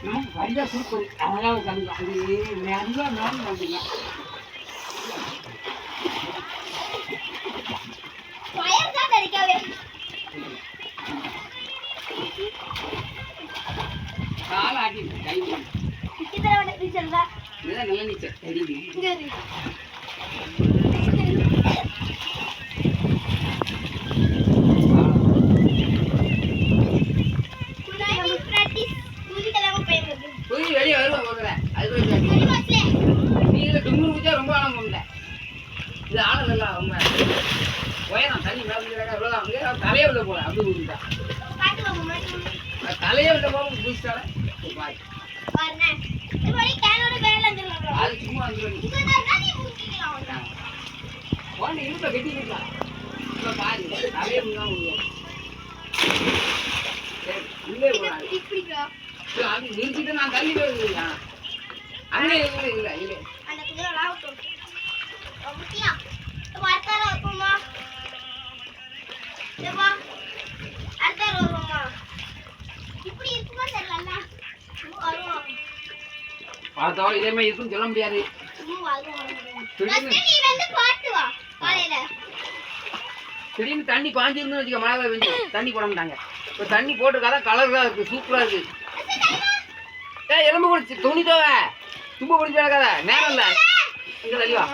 நமக்கு வந்த சூப்பர் அழகாக கலந்து அது நிறைய நாள் வந்துங்க. கால ஆட்டி கை நீச்சல் தான் நல்ல நீச்சல் தெரியுது. வெளியே வருவேன் பார்க்குறேன். அது நீங்கள் துண்ணூறு குச்சா ரொம்ப ஆழம் போகல. இது ஆழம் இல்லை ரொம்ப உயரம் தண்ணி மேலே எவ்வளோதான் தலையே உள்ள போகல. அப்படி ஊருக்கா தலையே உள்ள போக குதிச்சால அது சும்மா வந்துடும். குழந்தை இருப்ப கட்டிக்கலாம். இப்போ பாரு தலையே தான் விடுவோம். உள்ளே போகிறாங்க. அது நிறுத்திட்டு நான் தள்ளி போயிருந்தீங்க. அங்கே இல்லை இல்லை இல்லை பார்த்தோம். இதே மாதிரி இருக்குன்னு சொல்ல முடியாது. திடீர்னு தண்ணி பாஞ்சிருந்து வச்சுக்க. மழை பெஞ்சு தண்ணி போட மாட்டாங்க. இப்போ தண்ணி போட்டுருக்காதான் கலராக இருக்குது, சூப்பராக இருக்குது. எலும்பு குடிச்சு துணி தோவை தும்பு பிடிச்சி கிடக்காத நேரம் இல்லை. இங்கே தள்ளிவா.